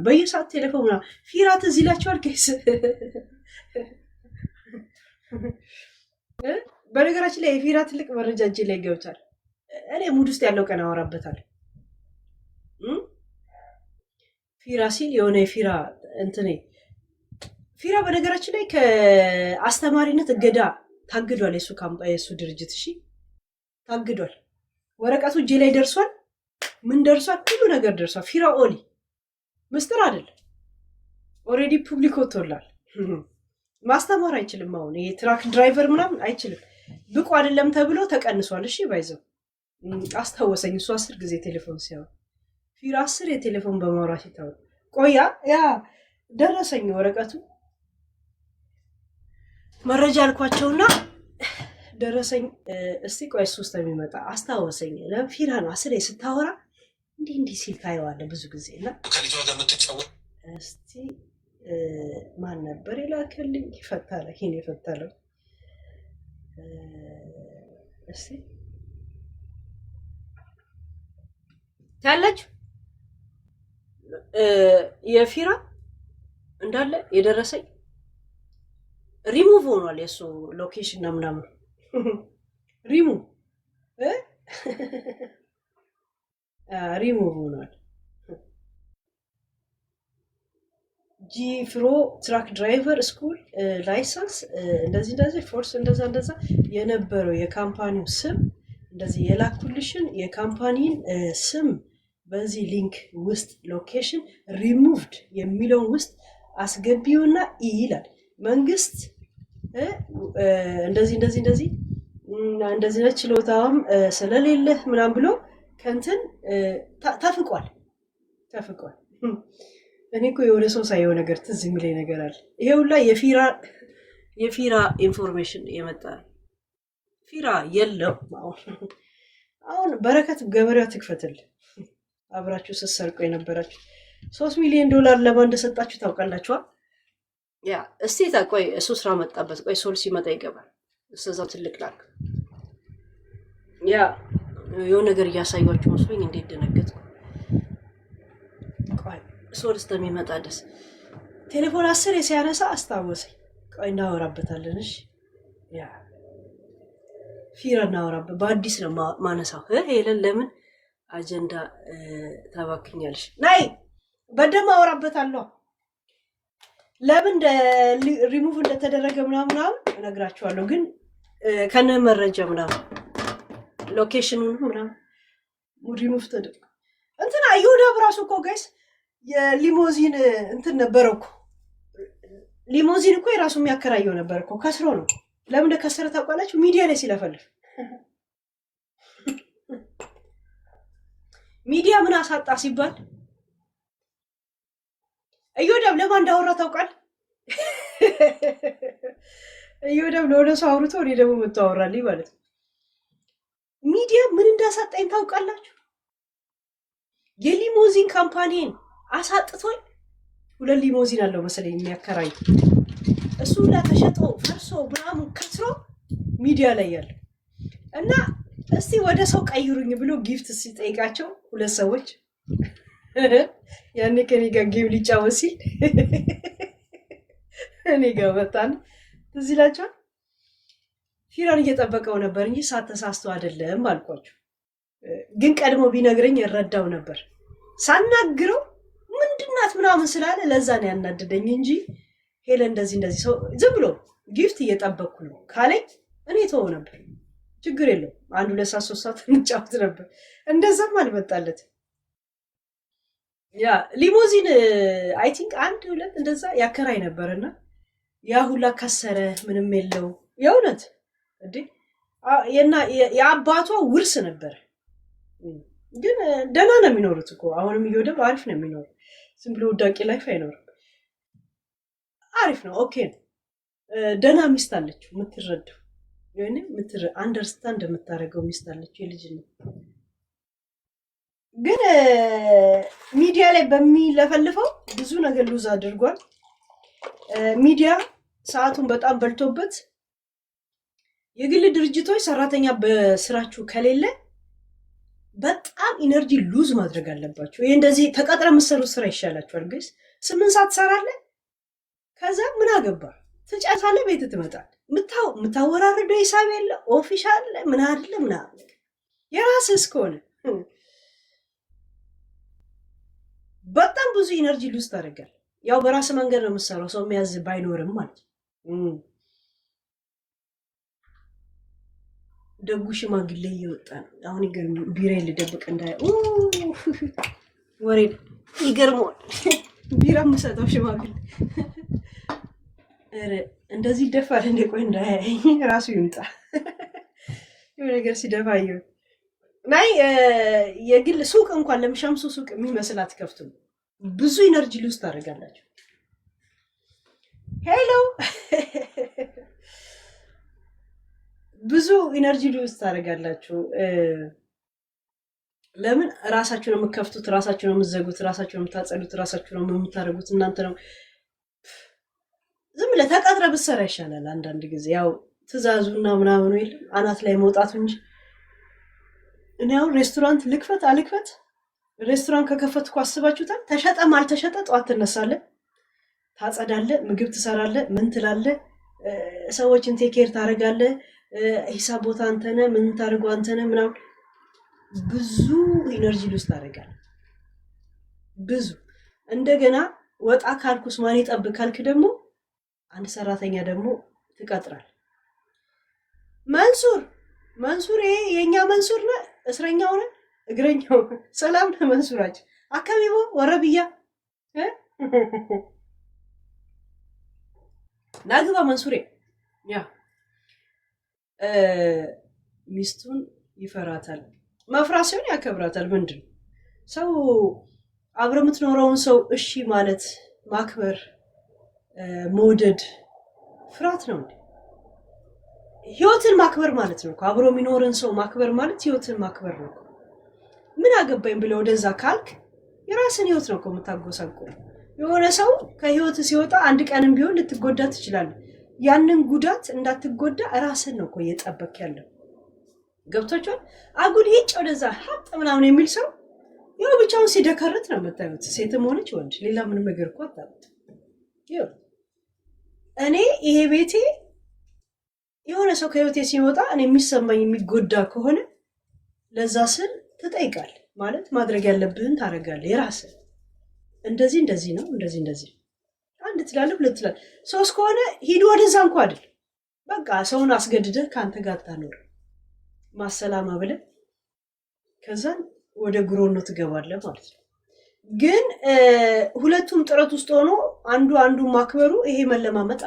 በየሰዓት ቴሌፎን ፊራት እዚህ ላችኋል ኬስ በነገራችን ላይ የፊራ ትልቅ መረጃ እጄ ላይ ገብቷል። እኔ ሙድ ውስጥ ያለው ቀን አወራበታል። ፊራ ሲል የሆነ የፊራ እንትኔ ፊራ በነገራችን ላይ ከአስተማሪነት እገዳ ታግዷል። የሱ ድርጅት እሺ ታግዷል። ወረቀቱ እጄ ላይ ደርሷል። ምን ደርሷል? ሁሉ ነገር ደርሷል። ፊራ ኦሊ ምስጢር አይደለም። ኦልሬዲ ፑብሊክ ወጥቶላል። ማስተማር አይችልም። አሁን ይሄ ትራክ ድራይቨር ምናምን አይችልም። ብቁ አይደለም ተብሎ ተቀንሷል። እሺ ባይዘው አስታወሰኝ። እሱ 10 ጊዜ ቴሌፎን ሲያወራ ፊራ 10 የቴሌፎን በማውራት ይታወቅ ቆያ ያ ደረሰኝ ወረቀቱ መረጃ አልኳቸውና ደረሰኝ። እስቲ ቆይ ሶስት የሚመጣ አስታወሰኝ። ለፊራ ነው 10 ስታወራ እንዲህ ሲል ታየዋለህ ብዙ ጊዜ እና ከልጇ ጋር የምትጫወት እስቲ ማን ነበር የላከልኝ? ይፈታለ ይሄን የፈታለው እስቲ ታላችሁ የፊራ እንዳለ የደረሰኝ ሪሙቭ ሆኗል። የሱ ሎኬሽን እና ምናምን ሪሙቭ ሆኗል። ጂፍሮ ትራክ ድራይቨር ስኩል ላይሰንስ እንደዚህ ፎርስ እንደዛ የነበረው የካምፓኒው ስም እንደዚህ የላኩልሽን የካምፓኒን ስም በዚህ ሊንክ ውስጥ ሎኬሽን ሪሙቭድ የሚለውን ውስጥ አስገቢውና ይላል። መንግስት እንደዚህ ችሎታም ስለሌለ ምናምን ብሎ ከንትን ተፍቋል። እኔ እኮ የሆነ ሰው ሳይሆን ነገር ትዝ የሚለኝ ነገር አለ። ይሄ ሁላ የፊራ ኢንፎርሜሽን የመጣ ፊራ የለው። አሁን በረከት ገበሬዋ ትክፈትል። አብራችሁ ስትሰርቁ የነበራችሁ $3 ሚሊዮን ለማን እንደሰጣችሁ ታውቃላችኋ? ያ እስቲ ቆይ እሱ ስራ መጣበት። ቆይ ሶል ሲመጣ ይገባል። እዛው ትልቅ ላክ ያ የሆነ ነገር እያሳያችሁ መስሎኝ እንዴት ደነገጥኩ። ቆይ ሶል እስከሚመጣ ደስ ቴሌፎን 10 ሲያነሳ አስታወሰኝ። ቆይ እናወራበታለን። እሺ ያ ፊራ እናወራበት። በአዲስ ነው ማነሳው። ሄለን ለምን አጀንዳ ታባክኛለሽ? ናይ በደም አወራበታለሁ። ለምን ሪሙቭ እንደተደረገ ምናምን እነግራችኋለሁ። ግን ከነ መረጃ ምናምን ሎኬሽኑን ምናምን ሪሙቭ ተደረገ። እንትና ይሁዳ ብራሱ እኮ ጋይስ የሊሞዚን እንትን ነበረው እኮ ሊሞዚን እኮ የራሱ የሚያከራየው ነበር እኮ ከስሮ ነው። ለምን እንደከሰረ ታውቃላችሁ? ሚዲያ ላይ ሲለፈልፍ ሚዲያ ምን አሳጣ ሲባል እዮዳብ ለማን እንዳወራ ታውቃል? እዮዳብ ለሆነ ሰው አውርቶ እኔ ደግሞ የምታወራልኝ ማለት ነው። ሚዲያ ምን እንዳሳጣኝ ታውቃላችሁ? የሊሞዚን ካምፓኒን አሳጥቶኝ 2 ሊሞዚን አለው መሰለኝ የሚያከራይ እሱ ተሸጦ ፈርሶ ምናምን ከስሮ ሚዲያ ላይ ያለው እና እስቲ ወደ ሰው ቀይሩኝ ብሎ ጊፍት ሲጠይቃቸው 2 ሰዎች ያኔ ከኔ ጋር ጌም ሊጫወት ሲል እኔ ጋር መጣን። እዚህ ላቻው ፊራን እየጠበቀው ነበር እንጂ ሳተሳስቶ አይደለም አልኳችሁ። ግን ቀድሞ ቢነግረኝ እረዳው ነበር። ሳናግረው ምንድናት ምናምን ስላለ ለዛ ነው ያናደደኝ እንጂ ሄለ እንደዚህ ሰው ዝም ብሎ ጊፍት እየጠበቅኩ ነው ካለኝ እኔ ተወው ነበር። ችግር የለው 1 2 3 ሰዓት እንጫወት ነበር። እንደዛም አልመጣለት። ያ ሊሞዚን አይ ቲንክ 1 2 እንደዛ ያከራይ ነበርና ያ ሁላ ከሰረ ምንም የለው። የእውነት እንዴ የአባቷ ውርስ ነበር። ግን ደህና ነው የሚኖሩት እኮ አሁንም እየወደብ አሪፍ ነው የሚኖሩት። ዝም ብሎ ወዳቂ ላይፍ አይኖርም። አሪፍ ነው። ኦኬ ነው። ደህና ሚስት አለችው የምትረዳው የኔ አንደርስታንድ የምታደርገው ሚስት አለችው የልጅ ነው። ግን ሚዲያ ላይ በሚለፈልፈው ብዙ ነገር ሉዝ አድርጓል። ሚዲያ ሰዓቱን በጣም በልቶበት የግል ድርጅቶች ሰራተኛ በስራችሁ ከሌለ በጣም ኢነርጂ ሉዝ ማድረግ አለባቸው። ይሄ እንደዚህ ተቀጥረ የምትሰሩት ስራ ይሻላችኋል። ግስ 8 ሰዓት ትሰራለህ፣ ከዛ ምን አገባ ትጨርሳለህ፣ ቤት ትመጣል። የምታወራርደው ሂሳብ የለ ኦፊሻል ምን አይደለ ምናምን የራስህ እስከሆነ በጣም ብዙ ኢነርጂ ሉዝ ታደርጋለህ። ያው በራስ መንገድ ነው የምትሰራው፣ ሰው የሚያዝ ባይኖርም ማለት ነው። ደጉ ሽማግሌ እየወጣ ነው አሁን። ይገርም ቢራ ልደብቅ እንዳያ ወሬ ይገርመዋል። ቢራ የምሰጠው ሽማግሌ እንደዚህ ይደፋል እንደ ቆይ እንዳያየኝ ራሱ ይምጣ። የሆነ ነገር ሲደፋ ይሁን ናይ የግል ሱቅ እንኳን ለምሻምሱ ሱቅ የሚመስል አትከፍቱም። ብዙ ኢነርጂ ሉዝ ታደርጋላችሁ። ሄሎ ብዙ ኢነርጂ ሉዝ ታደርጋላችሁ። ለምን ራሳችሁ ነው የምትከፍቱት፣ ራሳችሁ ነው የምትዘጉት፣ ራሳችሁ ነው የምታጸዱት፣ ራሳችሁ ነው የምታደርጉት። እናንተ ነው ዝም ብለህ ተቀጥረህ ብትሰራ ይሻላል። አንዳንድ ጊዜ ያው ትእዛዙና ምናምኑ የለም አናት ላይ መውጣቱ እንጂ። እኔ አሁን ሬስቶራንት ልክፈት አልክፈት፣ ሬስቶራንት ከከፈትኩ አስባችሁታል? ተሸጠም አልተሸጠ ጠዋት ትነሳለህ፣ ታጸዳለህ፣ ምግብ ትሰራለህ፣ ምን ትላለህ፣ ሰዎችን ቴኬር ታደርጋለህ፣ ሂሳብ ቦታ አንተነ ምን ታደርገው አንተነ ምናምን። ብዙ ኢነርጂ ሉዝ ታደርጋለህ። ብዙ እንደገና ወጣ ካልኩስ ማን ይጠብቅ ካልክ ደግሞ አንድ ሰራተኛ ደግሞ ትቀጥራል። መንሱር ይሄ የኛ መንሱር ነው። እስረኛው ነው እግረኛው። ሰላም ነው መንሱራችን አካባቢው ወረብያ ናግባ መንሱሬ ያ ሚስቱን ይፈራታል። መፍራት ሲሆን ያከብራታል። ምንድን ሰው አብረ የምትኖረውን ሰው እሺ ማለት ማክበር መውደድ ፍርሃት ነው እንዴ? ህይወትን ማክበር ማለት ነው። አብሮ የሚኖርን ሰው ማክበር ማለት ህይወትን ማክበር ነው። ምን አገባኝ ብለው ወደዛ ካልክ የራስን ህይወት ነው የምታጎሳቁል። የሆነ ሰው ከህይወት ሲወጣ አንድ ቀንም ቢሆን ልትጎዳ ትችላለህ። ያንን ጉዳት እንዳትጎዳ ራስን ነው እኮ እየጠበቅ ያለው። ገብቶቻል? አጉል ሂጭ ወደዛ ሀጥ ምናምን የሚል ሰው ያው ብቻውን ሲደከርት ነው የምታዩት። ሴትም ሆነች ወንድ ሌላ ምንም ነገር እኮ አታውቅም። እኔ ይሄ ቤቴ የሆነ ሰው ከህይወቴ ሲወጣ እኔ የሚሰማኝ የሚጎዳ ከሆነ ለዛ ስል ትጠይቃል ማለት ማድረግ ያለብህን ታደርጋለህ። የራስህ እንደዚህ ነው እንደዚህ አንድ ትላለህ፣ ሁለት ትላለህ፣ ሶስት ከሆነ ሂድ ወደዛ እንኳ አይደል በቃ ሰውን አስገድደህ ከአንተ ጋር ታኖር ማሰላማ ብለህ ከዛን ወደ ግሮኖ ትገባለህ ማለት ነው። ግን ሁለቱም ጥረት ውስጥ ሆኖ አንዱ ማክበሩ ይሄ መለማመጥ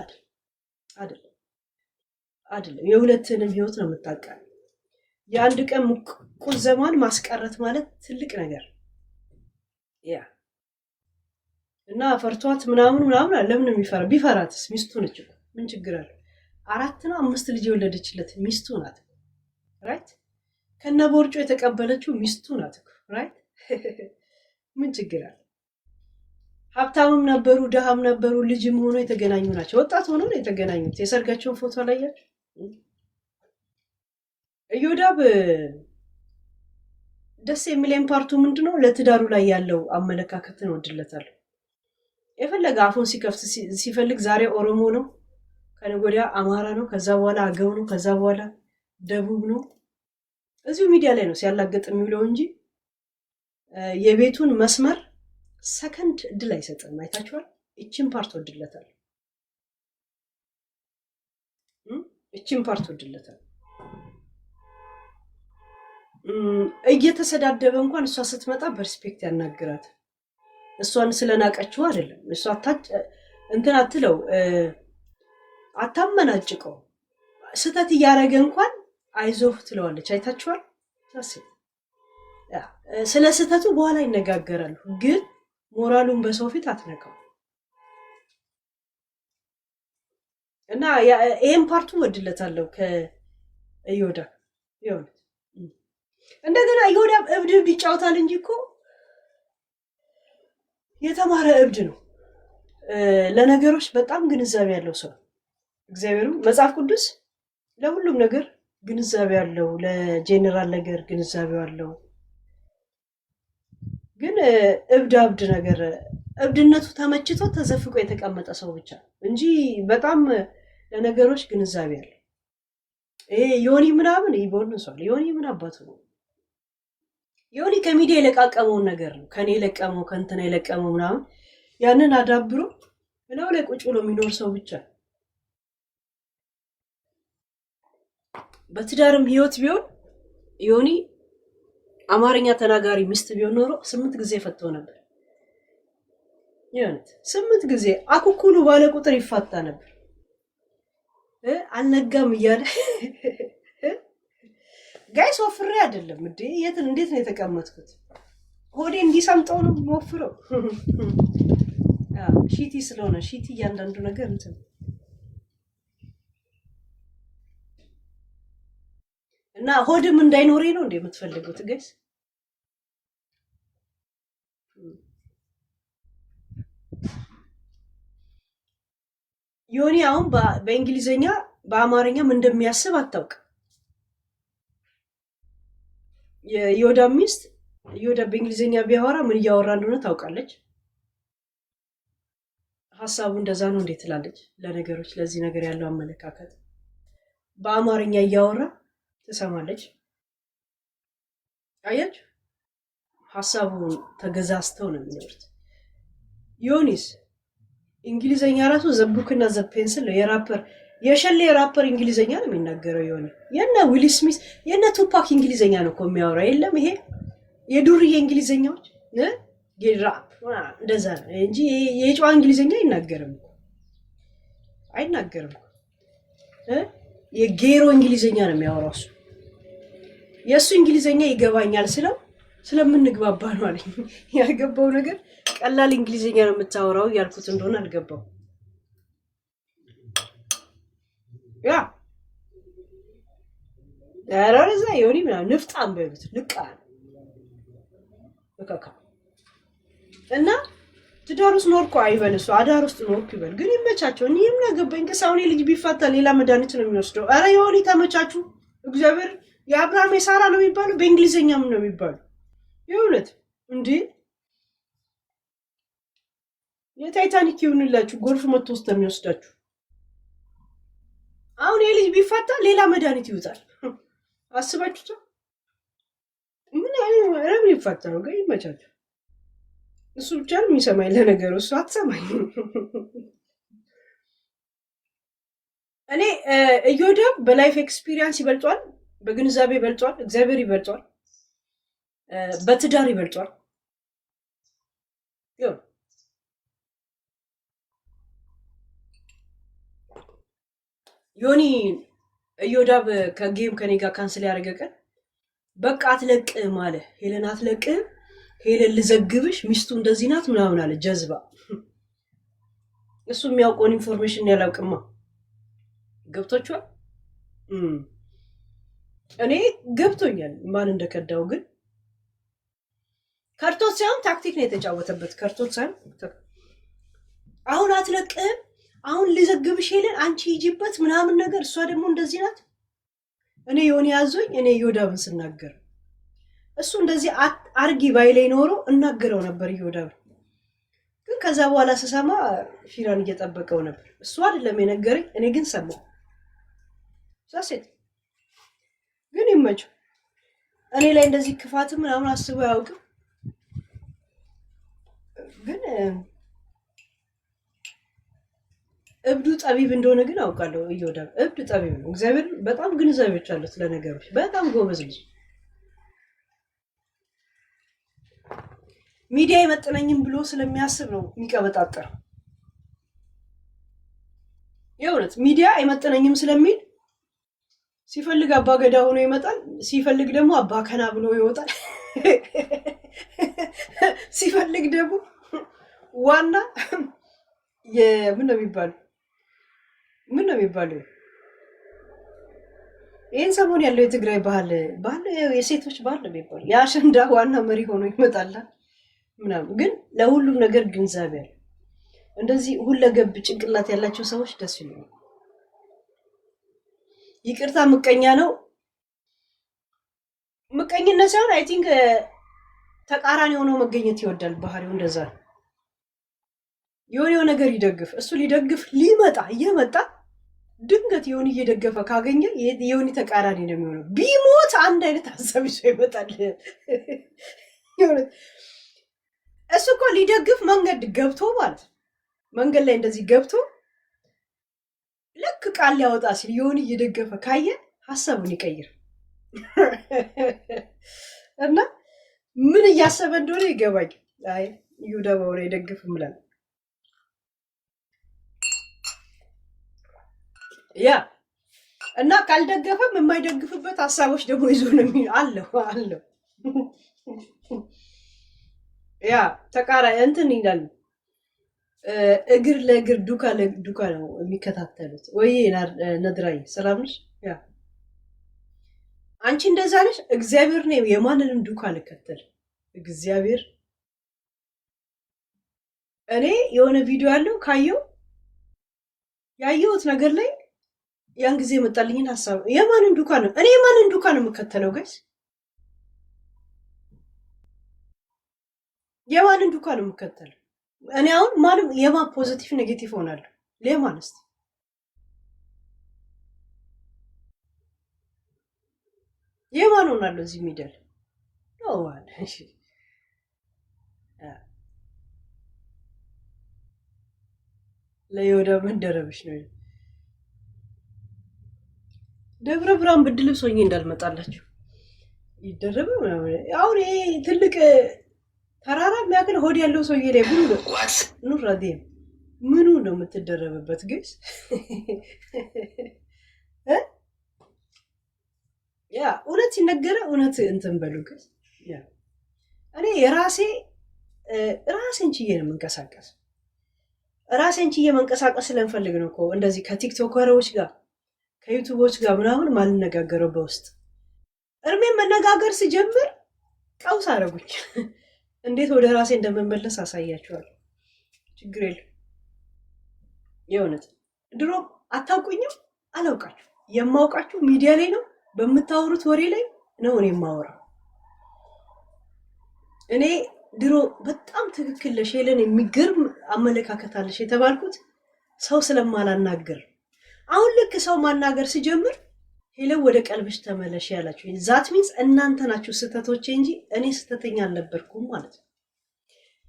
አይደለም። የሁለትንም ህይወት ነው የምታውቃል። የአንድ ቀን ቁዘማን ማስቀረት ማለት ትልቅ ነገር ያ እና ፈርቷት ምናምን ለምን የሚፈራ ቢፈራትስ? ሚስቱ ነች እኮ ምን ችግር አለ? 4 ነው 5 ልጅ የወለደችለት ሚስቱ ናት። ራይት ከነ ቦርጮ የተቀበለችው ሚስቱ ናት እኮ ራይት ምን ችግር አለ? ሀብታምም ነበሩ ደሃም ነበሩ ልጅም ሆኖ የተገናኙ ናቸው። ወጣት ሆኖ ነው የተገናኙት። የሰርጋቸውን ፎቶ አላያችሁ? ኢዮዳብ ደስ የሚለኝ ፓርቱ ምንድነው? ለትዳሩ ላይ ያለው አመለካከትን ወድለታለሁ። የፈለገ አፉን ሲከፍት ሲፈልግ ዛሬ ኦሮሞ ነው፣ ከነገ ወዲያ አማራ ነው፣ ከዛ በኋላ አገው ነው፣ ከዛ በኋላ ደቡብ ነው። እዚሁ ሚዲያ ላይ ነው ሲያላገጥ የሚውለው እንጂ የቤቱን መስመር ሰከንድ እድል አይሰጥም። አይታችኋል? እቺን ፓርት ወድለታል። እየተሰዳደበ እንኳን እሷ ስትመጣ በሪስፔክት ያናግራት። እሷን ስለናቀችው አይደለም። እሷ እንትን አትለው አታመናጭቀው። ስተት እያደረገ እንኳን አይዞህ ትለዋለች። አይታችኋል? ስለ ስተቱ በኋላ ይነጋገራሉ፣ ግን ሞራሉን በሰው ፊት አትነካው እና ይሄን ፓርቱ ወድለታለሁ ከኢዮዳብ። ይሁን እንደገና ኢዮዳብ እብድ ይጫወታል እንጂ እኮ የተማረ እብድ ነው። ለነገሮች በጣም ግንዛቤ ያለው ሰው እግዚአብሔርም መጽሐፍ ቅዱስ ለሁሉም ነገር ግንዛቤ ያለው፣ ለጄኔራል ነገር ግንዛቤ ያለው፣ ግን እብድ ነገር እብድነቱ ተመችቶ ተዘፍቆ የተቀመጠ ሰው ብቻ እንጂ በጣም ለነገሮች ግንዛቤ አለ። ይሄ ዮኒ ምናምን ይቦንሷል። ዮኒ ምን አባቱ ነው? ዮኒ ከሚዲያ የለቃቀመውን ነገር ነው ከኔ የለቀመው ከእንትና የለቀመው ምናምን ያንን አዳብሮ ምናው ላይ ቁጭ ብሎ የሚኖር ሰው ብቻ። በትዳርም ህይወት ቢሆን ዮኒ አማርኛ ተናጋሪ ሚስት ቢሆን ኖሮ 8 ጊዜ ፈቶ ነበር። ይሁንት 8 ጊዜ አኩኩሉ ባለ ቁጥር ይፋታ ነበር። አልነጋም እያለ ጋይስ ወፍሬ አይደለም እንዴ እንዴት ነው የተቀመጥኩት? ሆዴ እንዲሰምጠው ነው ወፍረው ሺቲ ስለሆነ ሺቲ እያንዳንዱ ነገር እንትን እና ሆድም እንዳይኖረኝ ነው እንዴ የምትፈልጉት ጋይስ? ዮኒ አሁን በእንግሊዘኛ በአማርኛም እንደሚያስብ አታውቅ። የዮዳ ሚስት ዮዳ በእንግሊዘኛ ቢያወራ ምን እያወራ እንደሆነ ታውቃለች። ሀሳቡ እንደዛ ነው እንዴት ትላለች? ለነገሮች ለዚህ ነገር ያለው አመለካከት በአማርኛ እያወራ ትሰማለች። አያችሁ፣ ሀሳቡን ተገዛዝተው ነው የሚኖሩት። ዮኒስ እንግሊዘኛ ራሱ ዘቡክና ዘፔንስል ነው የራፐር የሸሌ ራፐር እንግሊዘኛ ነው የሚናገረው። ዮኒ የነ ዊል ስሚዝ የነ ቱፓክ እንግሊዘኛ ነው እኮ የሚያወራ። የለም ይሄ የዱርዬ እንግሊዘኛዎች ራፕ እንደዛ ነው እንጂ የጨዋ እንግሊዘኛ አይናገርም። የጌሮ እንግሊዘኛ ነው የሚያወራው እሱ። የእሱ እንግሊዘኛ ይገባኛል ስለው ስለምንግባባ ነው አለኝ። ያልገባው ነገር ቀላል እንግሊዘኛ ነው የምታወራው ያልኩት እንደሆነ አልገባው። ያ ያራዛ ዮኒ ምናምን ንፍጣም በሉት ልቃ በቃ እና ትዳር ውስጥ ኖርኩ አይበል እሱ አዳር ውስጥ ኖርኩ ይበል። ግን ይመቻቸው። እኔ ምን አገባኝ? ከሳውኔ ልጅ ቢፋታ ሌላ መድኃኒት ነው የሚወስደው። አረ ዮኒ ተመቻቹ። እግዚአብሔር የአብርሃም የሳራ ነው የሚባለው በእንግሊዘኛ ምን ነው የሚባለው? የእውነት እንዴ የታይታኒክ ይሁንላችሁ ጎርፍ መጥቶ ውስጥ የሚወስዳችሁ። አሁን የልጅ ቢፋታ ሌላ መድኃኒት ይውጣል። አስባችሁታ? ምን ረምን ይፋታ ነው? ግን ይመቻችሁ። እሱ ብቻ ነው የሚሰማኝ። ለነገሩ እሱ አትሰማኝ። እኔ እዮዳብ በላይፍ ኤክስፒሪየንስ ይበልጧል፣ በግንዛቤ ይበልጧል፣ እግዚአብሔር ይበልጧል፣ በትዳር ይበልጧል። ዮኒ እዮዳብ ከጌም ከኔ ጋር ካንስል ያደረገ ቀን በቃ አትለቅም አለ። ሄለን አትለቅም፣ ሄለን ልዘግብሽ፣ ሚስቱ እንደዚህ ናት ምናምን አለ። ጀዝባ እሱ የሚያውቀውን ኢንፎርሜሽን ያላውቅማ። ገብቶችዋል። እኔ ገብቶኛል ማን እንደከዳው። ግን ከርቶት ሳይሆን ታክቲክ ነው የተጫወተበት። ከርቶት ሳይሆን አሁን አትለቅም፣ አሁን ልዘግብሽ ሄለን አንቺ ሂጂበት ምናምን ነገር። እሷ ደግሞ እንደዚህ ናት። እኔ ዮኒ ያዞኝ እኔ ዮዳብን ስናገር እሱ እንደዚህ አርጊ ባይላይ ኖሮ እናገረው ነበር ዮዳብን። ግን ከዛ በኋላ ስሰማ ፊራን እየጠበቀው ነበር። እሱ አይደለም የነገረኝ፣ እኔ ግን ሰማሁ። ዛሴት ግን ይመቸው። እኔ ላይ እንደዚህ ክፋት ምናምን አስቦ አያውቅም። ግን እብዱ ጠቢብ እንደሆነ ግን አውቃለሁ። እዮዳብ እብድ ጠቢብ ነው። እግዚአብሔር በጣም ግንዛቤዎች አሉት ለነገሮች። በጣም ጎበዝ ልጅ። ሚዲያ አይመጥነኝም ብሎ ስለሚያስብ ነው የሚቀበጣጠረው። የእውነት ሚዲያ አይመጥነኝም ስለሚል ሲፈልግ አባ ገዳ ሆኖ ይመጣል፣ ሲፈልግ ደግሞ አባ ከና ብሎ ይወጣል፣ ሲፈልግ ደግሞ ዋና ምን ነው የሚባለው ይህን ሰሞን ያለው የትግራይ ባህል የሴቶች ባህል ነው የሚባለው። የአሸንዳ ዋና መሪ ሆኖ ይመጣል ምናምን። ግን ለሁሉም ነገር ግንዛቤ አለ። እንደዚህ ሁለገብ ጭንቅላት ያላቸው ሰዎች ደስ ይላሉ። ይቅርታ ምቀኛ ነው ምቀኝነት ሳይሆን አይ ቲንክ ተቃራኒ ሆኖ መገኘት ይወዳል። ባህሪው እንደዛ ነው። የሆነ ነገር ይደግፍ፣ እሱ ሊደግፍ ሊመጣ እየመጣ ድንገት የሆነ እየደገፈ ካገኘ የሆነ ተቃራኒ ነው የሚሆነው። ቢሞት አንድ አይነት ሀሳብ ይዞ ይመጣል። እሱ እኮ ሊደግፍ መንገድ ገብቶ ማለት መንገድ ላይ እንደዚህ ገብቶ ልክ ቃል ሊያወጣ ሲል የሆነ እየደገፈ ካየ ሀሳቡን ይቀይር እና ምን እያሰበ እንደሆነ ይገባኝ። አይ ይሁዳ በሆነ ይደግፍ ምላል ያ እና ካልደገፈም የማይደግፍበት ሀሳቦች ደግሞ ይዞ ነው አለው ያ ተቃራኒ እንትን ይላል። እግር ለእግር ዱካ ለዱካ ነው የሚከታተሉት። ወይ ነድራይ ሰላም ነሽ? ያ አንቺ እንደዛ ነሽ። እግዚአብሔር ነው የማንንም ዱካ ልከተል እግዚአብሔር። እኔ የሆነ ቪዲዮ ያለው ያየሁት ነገር ላይ ያን ጊዜ የመጣልኝን ሀሳብ የማንን ዱካ ነው እኔ የማንን ዱካ ነው የምከተለው? ጋይስ የማንን ዱካ ነው የምከተለው? እኔ አሁን ማንም የማን ፖዚቲቭ ኔጌቲቭ ሆናለሁ? ለማን እስቲ የማን ሆናለሁ? እዚህ ሚደል ነው ዋል እሺ ለይሁዳ ምን ደረብሽ ነው? ደብረ ብርሃን ብርድ ልብስ ሆኜ እንዳልመጣላችሁ ይደረበ ምናምን። አሁን ይሄ ትልቅ ተራራ የሚያክል ሆድ ያለው ሰውዬ ላይ ብሉ ኑር አዴም ምኑ ነው የምትደረብበት? ግስ ያ እውነት ሲነገረ እውነት እንትን በሉ ግስ ያ እኔ ራሴን ችዬ ነው የምንቀሳቀስ። ራሴን ችዬ መንቀሳቀስ ስለምፈልግ ነው እኮ እንደዚህ ከቲክቶከሮች ጋር ከዩቱቦች ጋር ምናምን ማልነጋገረው። በውስጥ እርሜን መነጋገር ስጀምር ቀውስ አረጉኝ። እንዴት ወደ ራሴ እንደምመለስ አሳያችኋለሁ። ችግር የለም። የእውነት ድሮ አታውቁኝም፣ አላውቃችሁ። የማውቃችሁ ሚዲያ ላይ ነው፣ በምታወሩት ወሬ ላይ ነው እኔ የማወራው። እኔ ድሮ በጣም ትክክል ነሽ ሄለን፣ የሚገርም አመለካከት አለሽ የተባልኩት ሰው ስለማላናገር። አሁን ልክ ሰው ማናገር ሲጀምር ሄለን ወደ ቀልብሽ ተመለሽ ያላችሁ ዛት ሚንስ እናንተ ናችሁ ስህተቶቼ እንጂ እኔ ስህተተኛ አልነበርኩም ማለት ነው።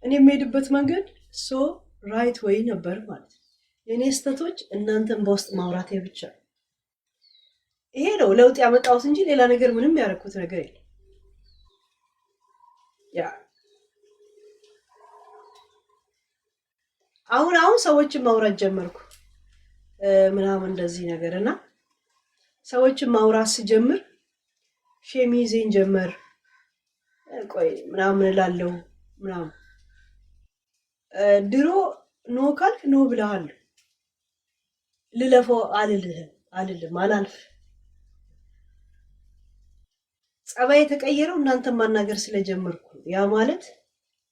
እኔ የምሄድበት መንገድ ራይት ወይ ነበር ማለት ነው። የእኔ ስህተቶች እናንተን በውስጥ ማውራቴ ብቻ ይሄ ነው ለውጥ ያመጣሁት እንጂ ሌላ ነገር ምንም ያደረኩት ነገር የለም። ያ አሁን ሰዎችን ማውራት ጀመርኩ ምናምን እንደዚህ ነገር እና ሰዎችን ማውራት ስጀምር ሼም ይዘኝ ጀመር። ቆይ ምናምን እላለሁ ምናምን። ድሮ ኖ ካልክ ኖ ብለሃል። ልለፈው አልልም አላልፍ። ጸባይ የተቀየረው እናንተን ማናገር ስለጀመርኩ። ያ ማለት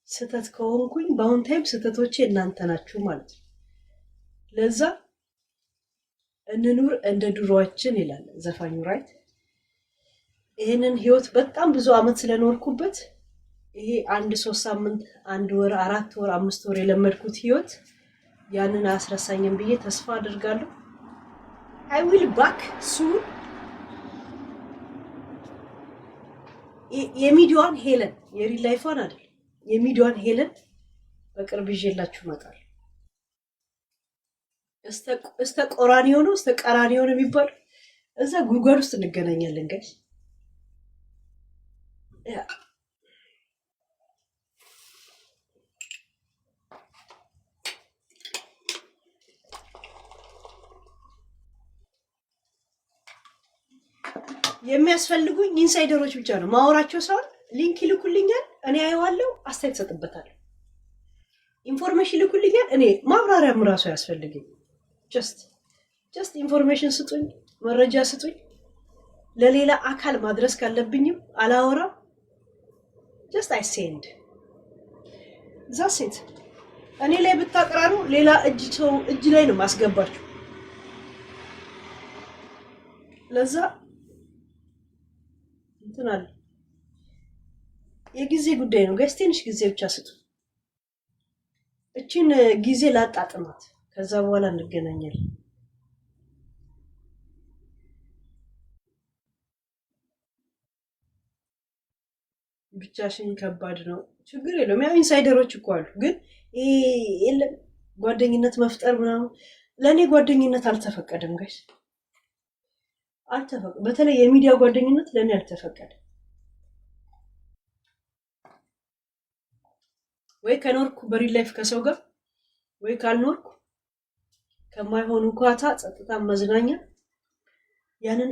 ስህተት ከሆንኩኝ በአሁን ታይም ስህተቶቼ እናንተ ናችሁ ማለት ነው። ለዛ እንኑር እንደ ድሮአችን ይላል ዘፋኙ ራይት። ይሄንን ህይወት በጣም ብዙ አመት ስለኖርኩበት ይሄ 1-3 ሳምንት 1 ወር 4 ወር 5 ወር የለመድኩት ህይወት ያንን አስረሳኝም ብዬ ተስፋ አድርጋለሁ። I will back soon። የሚዲዋን ሄለን የሪል ላይፏን አይደል፣ የሚዲዋን ሄለን በቅርብ ይዤላችሁ እመጣለሁ። እስተ ቆራኒዮ ነው እስተ ቀራኒዮ ነው የሚባል እዛ ጉድጓድ ውስጥ እንገናኛለን ጋይስ። ያ የሚያስፈልጉኝ ኢንሳይደሮች ብቻ ነው ማወራቸው። ሰው ሊንክ ይልኩልኛል፣ እኔ አየዋለሁ፣ አስተያየት ሰጥበታለሁ። ኢንፎርሜሽን ይልኩልኛል፣ እኔ ማብራሪያም ራሱ ያስፈልገኝ። ጀስት ኢንፎርሜሽን ስጡኝ፣ መረጃ ስጡኝ። ለሌላ አካል ማድረስ ካለብኝም አላወራም። ጀስት አይ ሴንድ ዛሴት። እኔ ላይ ብታቀራሩ ሌላ እጅ ላይ ነው ማስገባችሁ። ለዛ እንትን አለ የጊዜ ጉዳይ ነው ጋይስ። ትንሽ ጊዜ ብቻ ስጡ። እቺን ጊዜ ላጣጥማት፣ ከዛ በኋላ እንገናኛለን። ብቻሽን ከባድ ነው። ችግር የለውም። ያው ኢንሳይደሮች እኮ አሉ። ግን የለም ጓደኝነት መፍጠር ምናምን። ለእኔ ጓደኝነት አልተፈቀደም ጋይስ፣ አልተፈቀደም። በተለይ የሚዲያ ጓደኝነት ለእኔ አልተፈቀደም። ወይ ከኖርኩ በሪል ላይፍ ከሰው ጋር፣ ወይ ካልኖርኩ ከማይሆኑ ኳታ ጸጥታ መዝናኛ ያንን